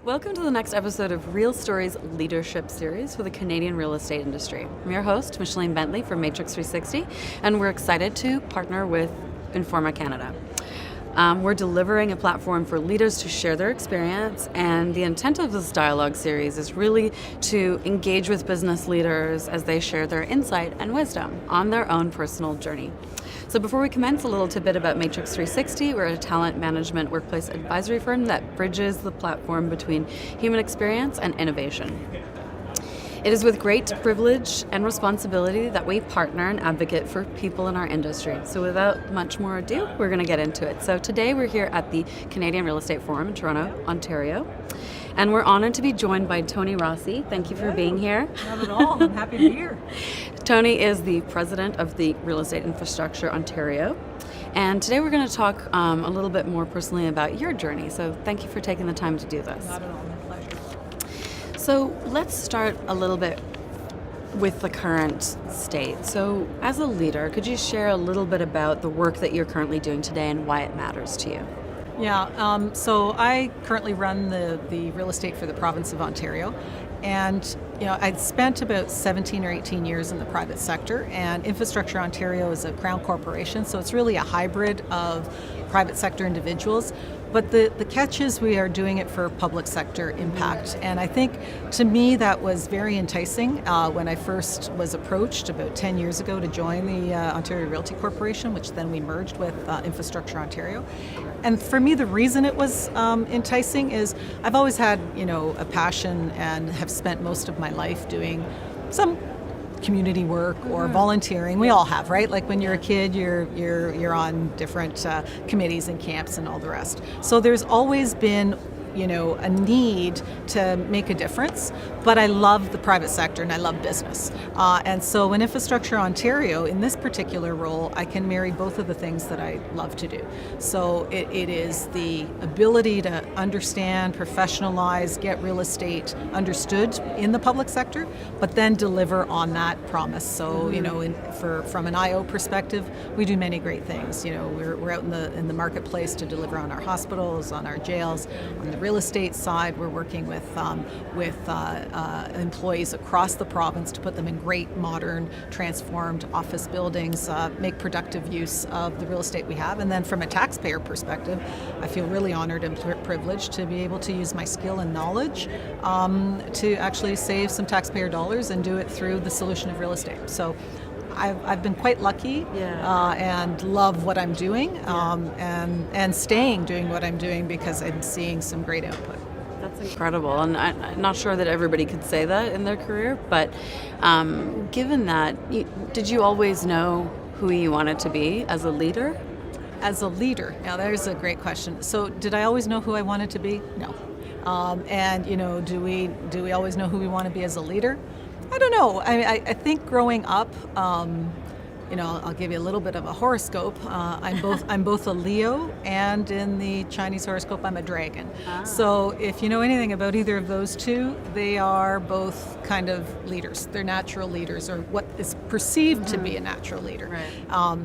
Welcome to the next episode of Real Stories Leadership Series for the Canadian real estate industry. I'm your host, Micheline Bentley from Matrix360, and we're excited to partner with Informa Canada. We're delivering a platform for leaders to share their experience, and the intent of this dialogue series is really to engage with business leaders as they share their insight and wisdom on their own personal journey. So before we commence, a little tidbit about Matrix360. We're a talent management workplace advisory firm that bridges the platform between human experience and innovation. It is with great privilege and responsibility that we partner and advocate for people in our industry. So without much more ado, we're going to get into it. So today we're here at the Canadian Real Estate Forum in Toronto, Ontario. And we're honored to be joined by Toni Rossi. Thank you for being here. Not at all. I'm happy to be here. Toni is the president of the Real Estate Infrastructure Ontario. And today we're going to talk a little bit more personally about your journey. So thank you for taking the time to do this. Not at all. My pleasure. So let's start a little bit with the current state. So as a leader, could you share a little bit about the work that you're currently doing today and why it matters to you? Yeah, so I currently run the real estate for the province of Ontario. And I'd spent about 17 or 18 years in the private sector, and Infrastructure Ontario is a Crown corporation, so it's really a hybrid of private sector individuals. But the catch is we are doing it for public sector impact. And I think, to me, that was very enticing when I first was approached about 10 years ago to join the Ontario Realty Corporation, which then we merged with Infrastructure Ontario. And for me, the reason it was enticing is I've always had, a passion and have spent most of my life doing some community work or volunteering. We all have, right? Like when you're a kid, you're on different committees and camps and all the rest. So there's always been a need to make a difference, but I love the private sector and I love business. And so in Infrastructure Ontario, in this particular role, I can marry both of the things that I love to do. So it is the ability to understand, professionalize, get real estate understood in the public sector, but then deliver on that promise. So, from an IO perspective, we do many great things. We're out in the marketplace to deliver on our hospitals, on our jails, on the real estate side. We're working with employees across the province to put them in great, modern, transformed office buildings, make productive use of the real estate we have. And then from a taxpayer perspective, I feel really honored and privileged to be able to use my skill and knowledge to actually save some taxpayer dollars and do it through the solution of real estate. So I've been quite lucky and love what I'm doing and staying doing what I'm doing because I'm seeing some great output. That's incredible, and I'm not sure that everybody could say that in their career, but given that, did you always know who you wanted to be as a leader? As a leader, now there's a great question. So did I always know who I wanted to be? No. And do we always know who we want to be as a leader? I don't know. I think growing up, I'll give you a little bit of a horoscope. I'm both a Leo, and in the Chinese horoscope, I'm a dragon. So if you know anything about either of those two, they are both kind of leaders. They're natural leaders, or what is perceived to be a natural leader. Right.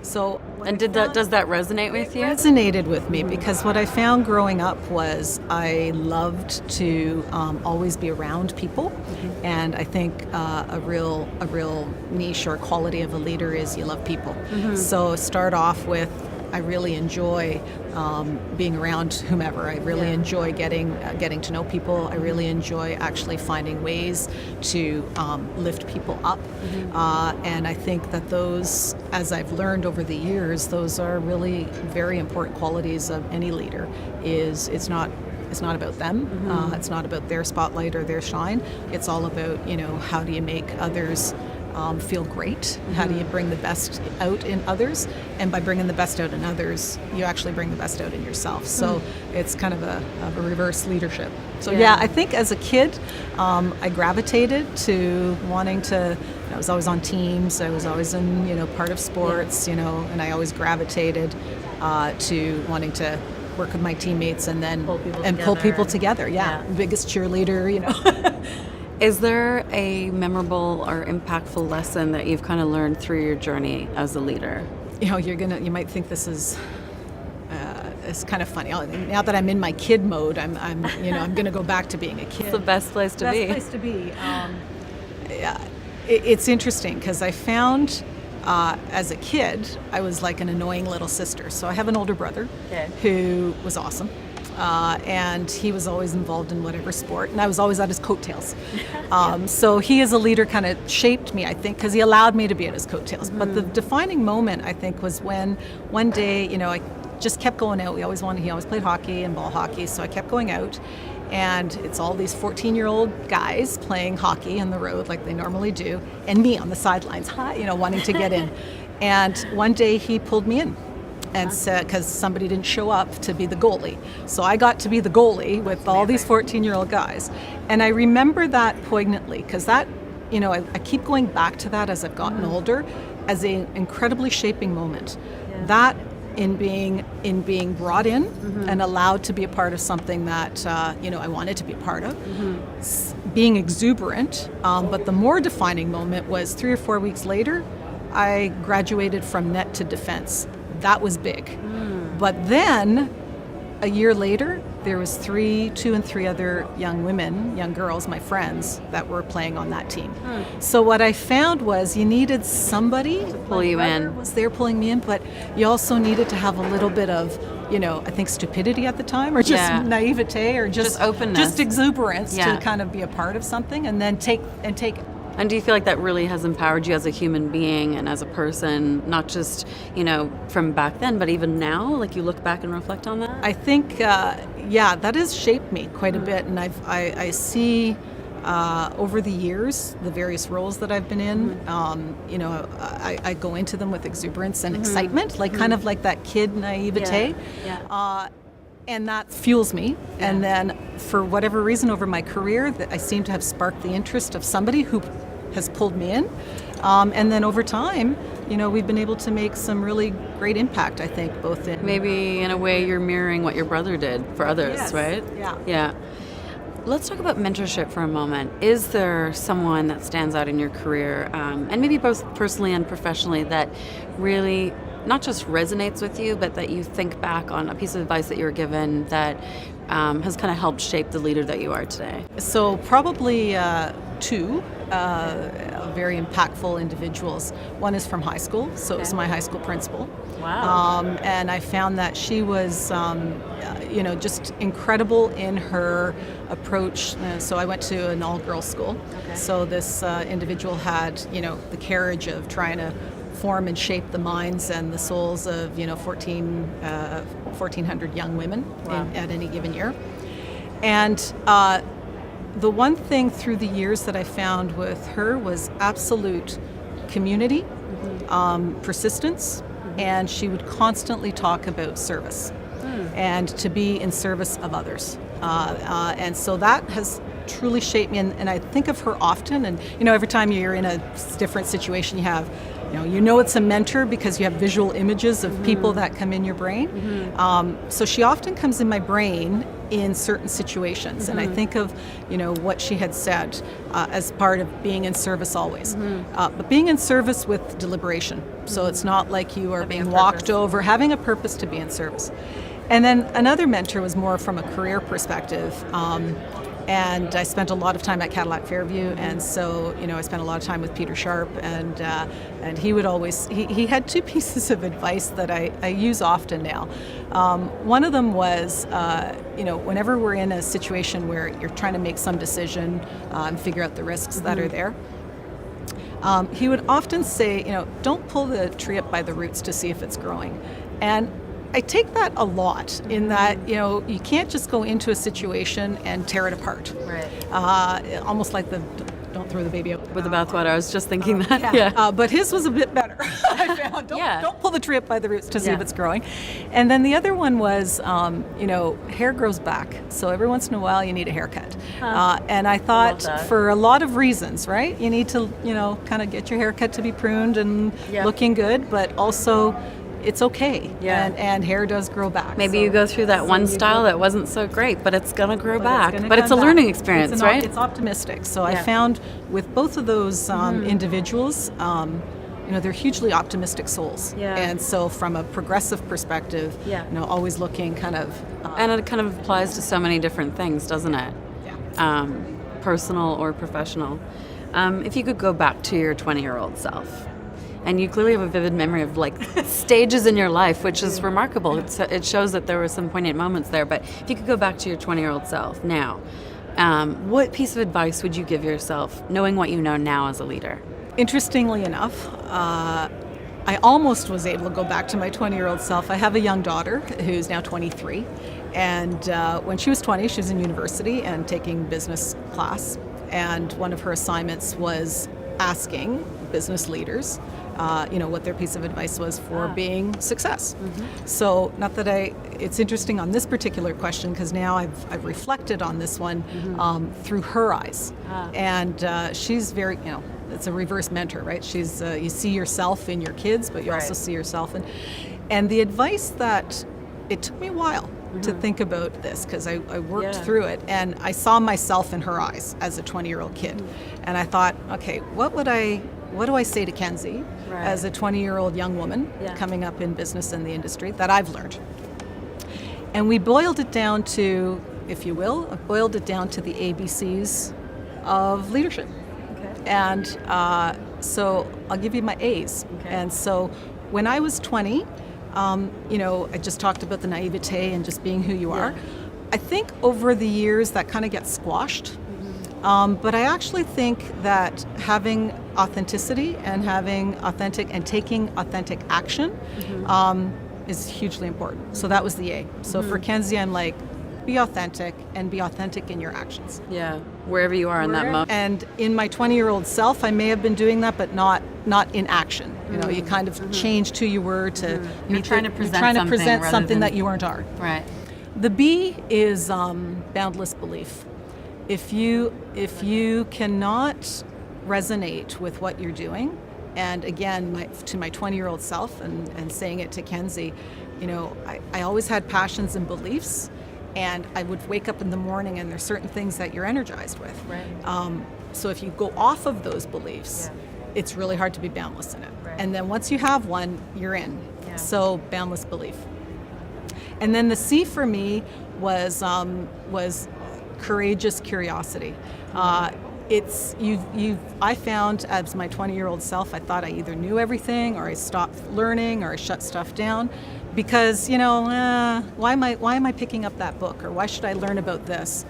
Does that resonate with you? It resonated with me because what I found growing up was I loved to always be around people, and I think a real niche or quality of a leader is you love people. So start off with I really enjoy being around whomever. I really enjoy getting to know people. I really enjoy actually finding ways to lift people up. And I think that those, as I've learned over the years, those are really very important qualities of any leader. It's not about them. It's not about their spotlight or their shine. It's all about, how do you make others feel great? How do you bring the best out in others? And by bringing the best out in others, you actually bring the best out in yourself. So it's kind of a reverse leadership. So I think as a kid, I gravitated to wanting to, I was always on teams, I was always in, part of sports, and I always gravitated to wanting to work with my teammates and then pull people together. Biggest cheerleader, Is there a memorable or impactful lesson that you've kind of learned through your journey as a leader? You might think this is it's kind of funny. Now that I'm in my kid mode, I'm going to go back to being a kid. It's the best place to be. Best place to be. Yeah, it's interesting because I found as a kid I was like an annoying little sister. So I have an older brother who was awesome. And he was always involved in whatever sport, and I was always at his coattails. So he as a leader kind of shaped me, I think, because he allowed me to be at his coattails. But the defining moment, I think, was when one day, I just kept going out. He always played hockey and ball hockey, so I kept going out. And it's all these 14-year-old guys playing hockey on the road like they normally do, and me on the sidelines, wanting to get in. And one day he pulled me in. And said, because somebody didn't show up to be the goalie. So I got to be the goalie with all these 14-year-old guys. And I remember that poignantly, because that, I keep going back to that as I've gotten older, as an incredibly shaping moment. Yeah. That in being brought in and allowed to be a part of something that, I wanted to be a part of. Being exuberant, but the more defining moment was 3 or 4 weeks later, I graduated from net to defense. That was big. But then a year later, there was 2 and 3 other young girls, my friends, that were playing on that team. So what I found was you needed somebody to pull you in. Was there pulling me in, but you also needed to have a little bit of, I think stupidity at the time, or just naivete, or just openness, just exuberance to kind of be a part of something, and then take it. And do you feel like that really has empowered you as a human being and as a person, not just, from back then, but even now? Like you look back and reflect on that? I think, that has shaped me quite a bit. And I see over the years, the various roles that I've been in, I go into them with exuberance and excitement, like kind of like that kid naivete. And that fuels me. And then for whatever reason over my career, I seem to have sparked the interest of somebody who has pulled me in. And then over time, we've been able to make some really great impact, I think, both in... Maybe in a way you're mirroring what your brother did for others, right? Yeah. Let's talk about mentorship for a moment. Is there someone that stands out in your career, and maybe both personally and professionally, that really not just resonates with you, but that you think back on a piece of advice that you were given that has kind of helped shape the leader that you are today? So probably 2 very impactful individuals. One is from high school, so it was my high school principal. Wow. And I found that she was, just incredible in her approach. So I went to an all-girls school. So this individual had, the carriage of trying to form and shape the minds and the souls of 1,400 young women at any given year. And the one thing through the years that I found with her was absolute community, persistence, and she would constantly talk about service and to be in service of others. And so that has truly shaped me, and I think of her often. And every time you're in a different situation, you have it's a mentor because you have visual images of people that come in your brain. So she often comes in my brain in certain situations, and I think of what she had said as part of being in service always, but being in service with deliberation. So it's not like you are being walked over, having a purpose to be in service. And then another mentor was more from a career perspective. And I spent a lot of time at Cadillac Fairview, and so I spent a lot of time with Peter Sharp, and he would always he had 2 pieces of advice that I use often now. One of them was whenever we're in a situation where you're trying to make some decision and figure out the risks that are there, he would often say, don't pull the tree up by the roots to see if it's growing. And I take that a lot in that, you can't just go into a situation and tear it apart. Right. Almost like don't throw the baby out with the bathwater. I was just thinking that. But his was a bit better. I found. Don't pull the tree up by the roots to see if it's growing. And then the other one was, hair grows back. So every once in a while you need a haircut. And I thought for a lot of reasons, right? You need to, kind of get your haircut to be pruned and looking good, but also it's okay. And hair does grow back. Maybe you go through that one style that wasn't so great, but it's going to grow back. But it's a learning experience, right? It's optimistic. So I found with both of those individuals, they're hugely optimistic souls. Yeah. And so from a progressive perspective, Yeah. always looking kind of... And it kind of applies to so many different things, doesn't it? Yeah. Personal or professional. If you could go back to your 20-year-old self, and you clearly have a vivid memory of like stages in your life, which is remarkable. It shows that there were some poignant moments there. But if you could go back to your 20-year-old self now, what piece of advice would you give yourself, knowing what you know now as a leader? Interestingly enough, I almost was able to go back to my 20-year-old self. I have a young daughter who's now 23, and when she was 20, she was in university and taking business class, and one of her assignments was asking business leaders what their piece of advice was for being success. Mm-hmm. So not that it's interesting on this particular question, because now I've reflected on this one through her eyes. And she's very, it's a reverse mentor, right? She's you see yourself in your kids, but you also see yourself. And the advice that, it took me a while to think about this, because I worked through it, and I saw myself in her eyes as a 20-year-old kid. And I thought, okay, what do I say to Kenzie as a 20-year-old young woman coming up in business and the industry that I've learned? And we boiled it down to, if you will, the ABCs of leadership. Okay. And so I'll give you my A's. Okay. And so when I was 20, I just talked about the naivete and just being who you are. I think over the years that kind of gets squashed. But I actually think that having authenticity and taking authentic action is hugely important. So that was the A. So for Kenzie, I'm like, be authentic, and be authentic in your actions. Yeah, wherever you are in that moment. And in my 20-year-old self, I may have been doing that, but not in action. You kind of changed who you were to You're trying to present something that you weren't are. Right. The B is boundless belief. If you cannot resonate with what you're doing, and again, to my 20-year-old self, and saying it to Kenzie, I always had passions and beliefs, and I would wake up in the morning and there's certain things that you're energized with. Right. So if you go off of those beliefs, it's really hard to be boundless in it. Right. And then once you have one, you're in. Yeah. So boundless belief. And then the C for me was courageous curiosity. I found as my 20-year-old self, I thought I either knew everything, or I stopped learning, or I shut stuff down, because why am I picking up that book, or why should I learn about this?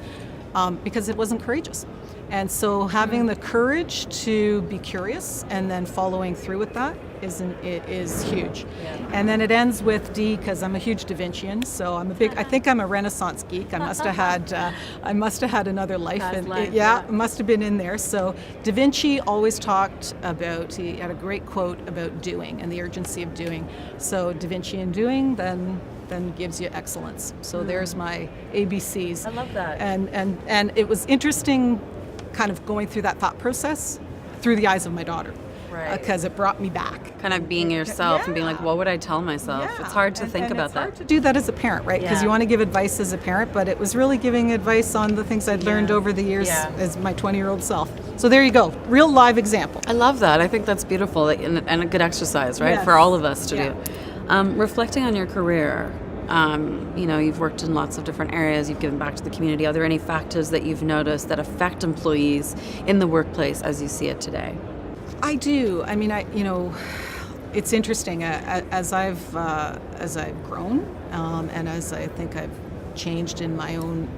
Because it wasn't courageous. And so having the courage to be curious and then following through with that is huge. Yeah. And then it ends with D, because I'm a huge Da Vincian, so I think I'm a Renaissance geek. I must have had another life, it must have been in there. So Da Vinci always talked about, he had a great quote about doing and the urgency of doing. So Da Vinci in doing then gives you excellence. So there's my ABCs. I love that. And it was interesting kind of going through that thought process through the eyes of my daughter. Right. Because it brought me back. Kind of being yourself and being like, what would I tell myself? Yeah. It's hard to think about that. It's hard to do that as a parent, right? Because you want to give advice as a parent, but it was really giving advice on the things I'd learned over the years as my 20-year-old self. So there you go. Real live example. I love that. I think that's beautiful and a good exercise, right? Yes. For all of us to do. Reflecting on your career, you've worked in lots of different areas. You've given back to the community. Are there any factors that you've noticed that affect employees in the workplace as you see it today? I do. I mean, it's interesting as I've grown and as I think I've changed in my own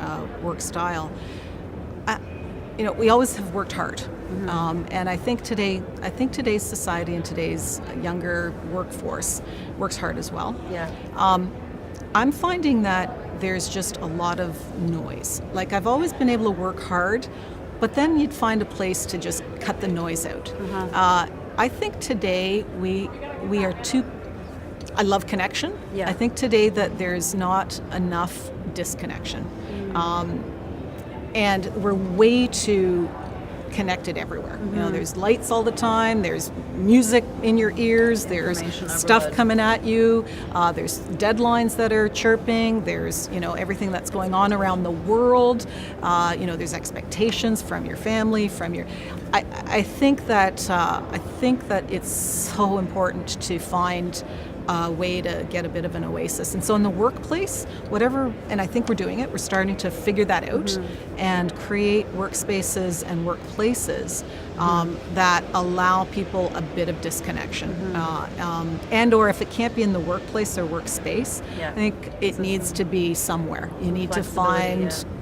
work style. We always have worked hard, and I think today's society and today's younger workforce works hard as well. Yeah. I'm finding that there's just a lot of noise. Like, I've always been able to work hard, but then you'd find a place to just cut the noise out. I think today we are too. I love connection. Yeah. I think today that there's not enough disconnection, and we're way too connected everywhere. You know, there's lights all the time, there's music in your ears, there's stuff coming at you, there's deadlines that are chirping, there's, you know, everything that's going on around the world, you know, there's expectations from your family, from your... I think that it's so important to find a way to get a bit of an oasis. And so in the workplace, and I think we're doing it, we're starting to figure that out and create workspaces and workplaces that allow people a bit of disconnection. And or if it can't be in the workplace or workspace, I think it needs to be somewhere. You need to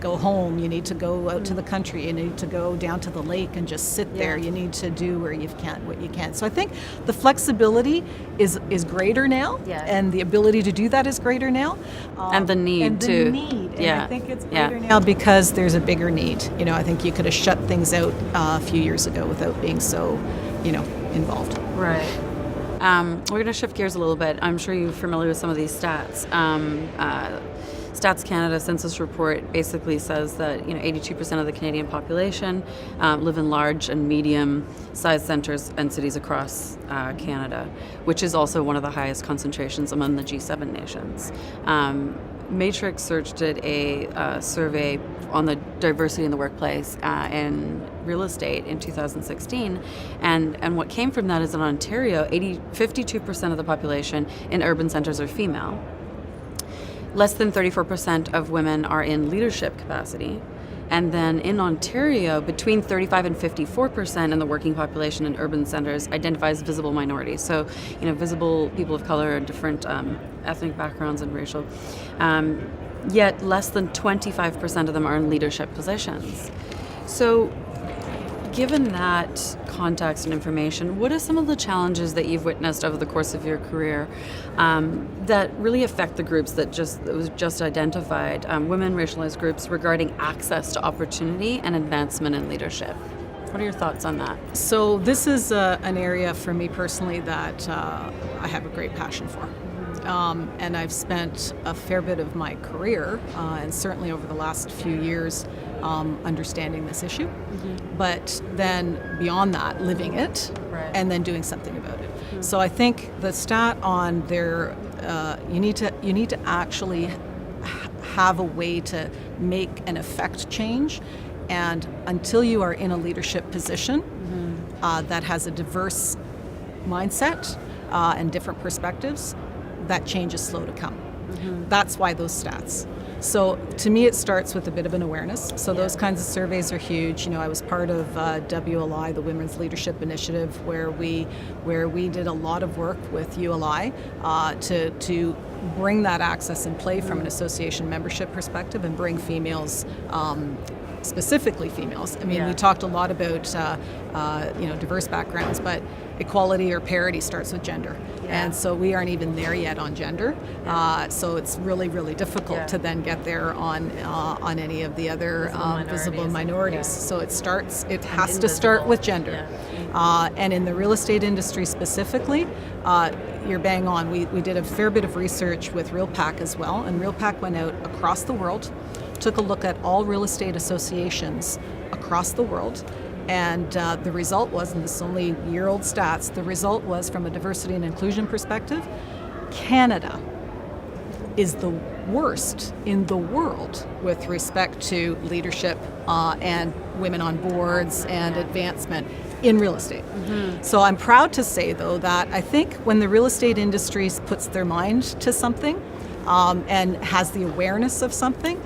go home, you need to go out to the country, you need to go down to the lake and just sit there. You need to do what you can. So I think the flexibility is greater now, and the ability to do that is greater now. And the need too. And I think it's greater now because there's a bigger need. You know, I think you could have shut things out a few years ago without being so, you know, involved. Right. We're going to shift gears a little bit. I'm sure you're familiar with some of these stats. Stats Canada census report basically says that, you know, 82% of the Canadian population live in large and medium-sized centres and cities across Canada, which is also one of the highest concentrations among the G7 nations. Matrix360 did a survey on the diversity in the workplace in real estate in 2016, and what came from that is in Ontario, 52% of the population in urban centres are female. Less than 34% of women are in leadership capacity. And then in Ontario, between 35 and 54% in the working population in urban centres identifies visible minorities. So, you know, visible people of color and different ethnic backgrounds and racial. Yet less than 25% of them are in leadership positions. So, given that context and information, what are some of the challenges that you've witnessed over the course of your career that really affect the groups that was just identified, women, racialized groups, regarding access to opportunity and advancement in leadership? What are your thoughts on that? So this is an area for me personally that I have a great passion for. And I've spent a fair bit of my career, and certainly over the last few years, understanding this issue, but then beyond that, living it, and then doing something about it. So I think the stat on there, you need to actually have a way to make and affect change, and until you are in a leadership position that has a diverse mindset and different perspectives, that change is slow to come. That's why those stats. So to me, it starts with a bit of an awareness. So those kinds of surveys are huge. You know, I was part of WLI, the Women's Leadership Initiative, where we did a lot of work with ULI to bring that access in play from an association membership perspective and bring females, specifically females. I mean, we talked a lot about diverse backgrounds, but equality or parity starts with gender. And so we aren't even there yet on gender. So it's really, really difficult to then get there on any of the other visible minorities. So it has to start with gender. And in the real estate industry specifically, you're bang on. We did a fair bit of research with RealPAC as well, and RealPAC went out across the world, took a look at all real estate associations across the world, and the result was, and this is only year-old stats, the result was, from a diversity and inclusion perspective, Canada is the worst in the world with respect to leadership and women on boards and advancement in real estate. So I'm proud to say, though, that I think when the real estate industry puts their mind to something and has the awareness of something,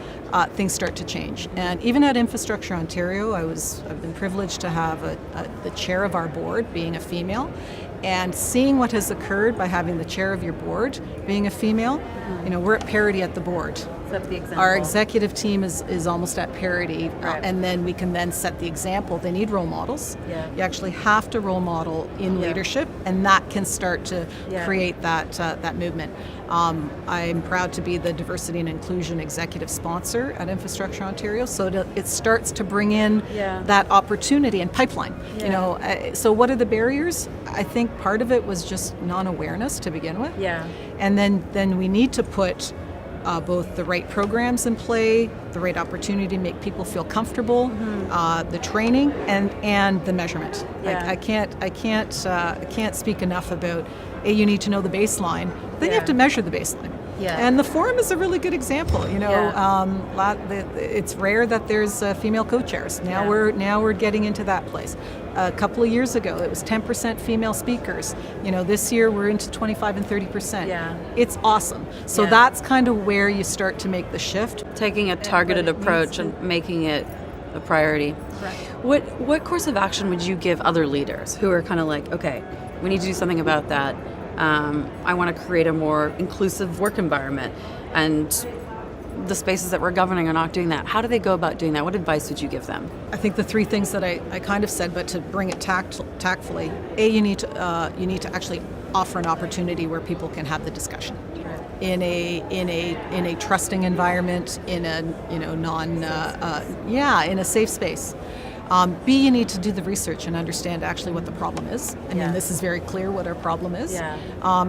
things start to change. And even at Infrastructure Ontario, I've been privileged to have the chair of our board being a female, and seeing what has occurred by having the chair of your board being a female. You know, we're at parity at the board. Set the example. Our executive team is almost at parity, and then we can then set the example. They need role models. You actually have to role model in leadership, and that can start to create that movement. I'm proud to be the diversity and inclusion executive sponsor at Infrastructure Ontario, so it starts to bring in that opportunity and pipeline. You know, so what are the barriers? I think part of it was just non-awareness to begin with. And then we need to put both the right programs in play, the right opportunity to make people feel comfortable, the training, and the measurement. Yeah. I can't speak enough about, you need to know the baseline, then you have to measure the baseline. Yeah. And the forum is a really good example. It's rare that there's female co-chairs. Now we're getting into that place. A couple of years ago, it was 10% female speakers. This year we're into 25 and 30%. Yeah. It's awesome. So that's kind of where you start to make the shift. Taking a targeted approach and making it a priority. Right. What course of action would you give other leaders who are kind of like, okay, we need to do something about that. I want to create a more inclusive work environment, and the spaces that we're governing are not doing that. How do they go about doing that? What advice would you give them? I think the three things that I kind of said, but to bring it tactfully, you need to actually offer an opportunity where people can have the discussion. In a trusting environment, in a in a safe space. B, you need to do the research and understand actually what the problem is. This is very clear what our problem is. Yeah.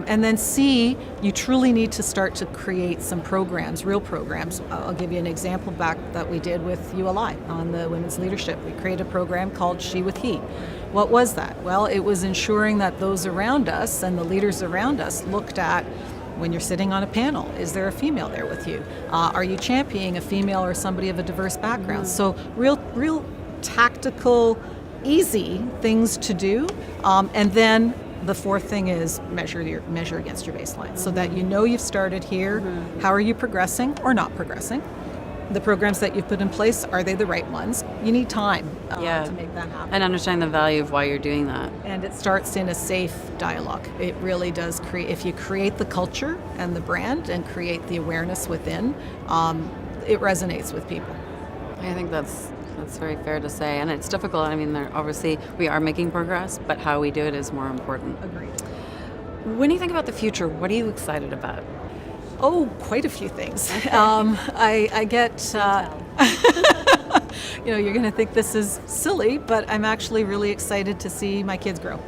And then C, you truly need to start to create some programs, real programs. I'll give you an example back that we did with ULI on the women's leadership. We created a program called She with He. What was that? Well, it was ensuring that those around us and the leaders around us looked at, when you're sitting on a panel, is there a female there with you? Are you championing a female or somebody of a diverse background? So real tactical, easy things to do. And then the fourth thing is measure against your baseline, so that you know you've started here. How are you progressing or not progressing? The programs that you've put in place, are they the right ones? You need time to make that happen. And understand the value of why you're doing that. And it starts in a safe dialogue. It really does create, if you create the culture and the brand and create the awareness within, it resonates with people. I think that's very fair to say, and it's difficult. I mean, obviously we are making progress, but how we do it is more important. Agreed. When you think about the future, what are you excited about? Oh, quite a few things. I get, you're going to think this is silly, but I'm actually really excited to see my kids grow.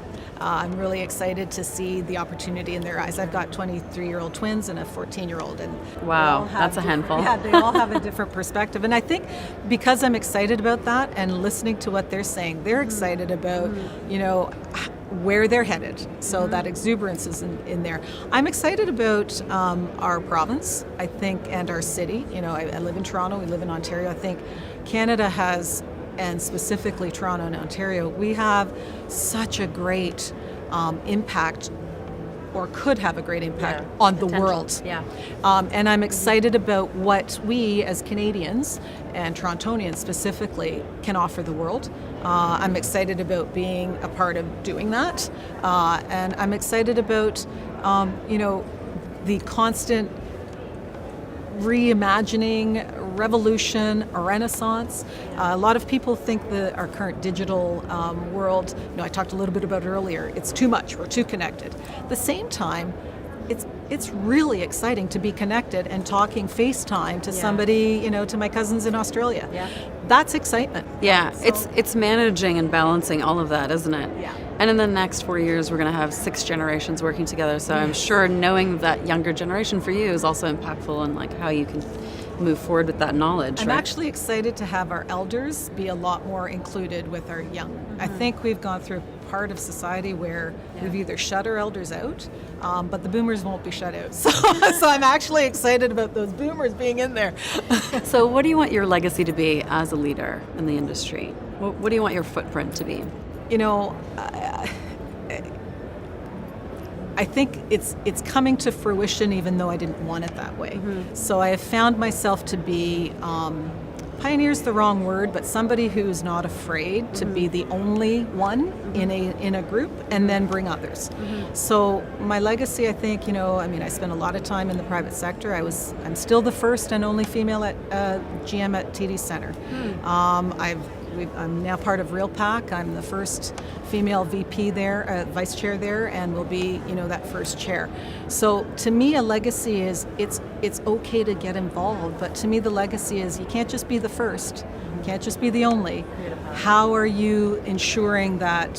I'm really excited to see the opportunity in their eyes. I've got 23-year-old twins and a 14-year-old, and wow, that's a handful. Yeah, they all have a different perspective, and I think because I'm excited about that and listening to what they're saying, they're excited about, where they're headed. So that exuberance is in there. I'm excited about our province, I think, and our city. I live in Toronto. We live in Ontario. I think Canada has, and specifically Toronto and Ontario, we have such a great impact, or could have a great impact on the world. Yeah. And I'm excited about what we as Canadians and Torontonians specifically can offer the world. I'm excited about being a part of doing that. And I'm excited about, the constant reimagining, revolution, a renaissance. A lot of people think that our current digital world, I talked a little bit about it earlier, it's too much, we're too connected. At the same time, it's really exciting to be connected and talking FaceTime to somebody, to my cousins in Australia. Yeah. That's excitement. Yeah, so, it's managing and balancing all of that, isn't it? Yeah. And in the next 4 years, we're going to have 6 generations working together. So I'm sure knowing that younger generation for you is also impactful in like how you can move forward with that knowledge. I'm actually excited to have our elders be a lot more included with our young. I think we've gone through a part of society where we've either shut our elders out, but the boomers won't be shut out. So I'm actually excited about those boomers being in there. So what do you want your legacy to be as a leader in the industry? What do you want your footprint to be? I think it's coming to fruition, even though I didn't want it that way. So I have found myself to be, pioneer's the wrong word, but somebody who's not afraid to be the only one in a group and then bring others. So my legacy, I think, I spent a lot of time in the private sector. I'm still the first and only female at GM at TD Centre. I'm now part of RealPAC. I'm the first female VP there, vice chair there, and will be, that first chair. So to me, a legacy is it's okay to get involved, but to me, the legacy is you can't just be the first, you can't just be the only. How are you ensuring that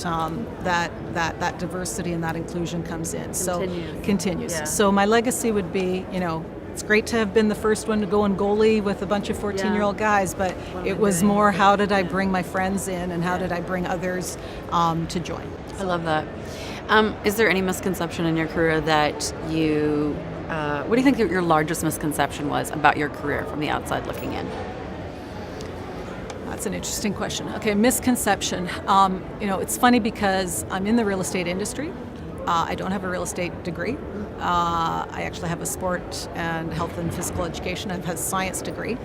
that diversity and that inclusion comes in? Continues. So continues. Yeah. So my legacy would be, it's great to have been the first one to go in goalie with a bunch of 14-year-old guys, but it was more how did I bring my friends in and how did I bring others to join. I love that. Is there any misconception in your career that you, what do you think your largest misconception was about your career from the outside looking in? That's an interesting question. Okay, misconception. It's funny because I'm in the real estate industry. I don't have a real estate degree. I actually have a sport and health and physical education. I have a science degree.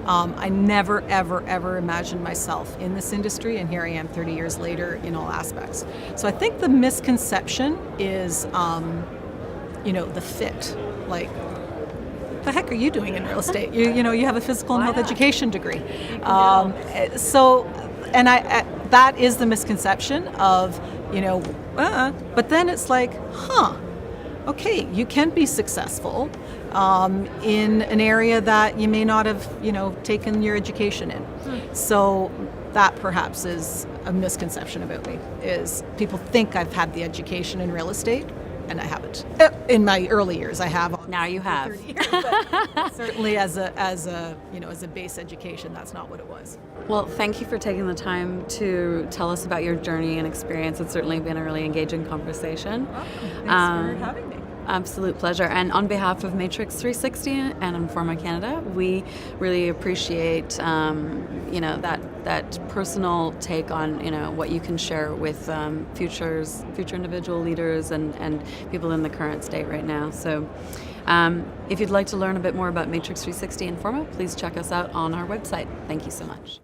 I never, ever, ever imagined myself in this industry, and here I am 30 years later in all aspects. So I think the misconception is, the fit. Like, what the heck are you doing in real estate? You have a physical and health education degree. That is the misconception of, but then it's like, okay, you can be successful in an area that you may not have, taken your education in. So that perhaps is a misconception about me, is people think I've had the education in real estate, and I haven't. In my early years, I have. Now you have. 30 years, but certainly as a base education, that's not what it was. Well, thank you for taking the time to tell us about your journey and experience. It's certainly been a really engaging conversation. Thanks for having me. Absolute pleasure. And on behalf of Matrix360 and Informa Canada, we really appreciate that personal take on what you can share with future individual leaders and people in the current state right now. So if you'd like to learn a bit more about Matrix360 and Informa, please check us out on our website. Thank you so much.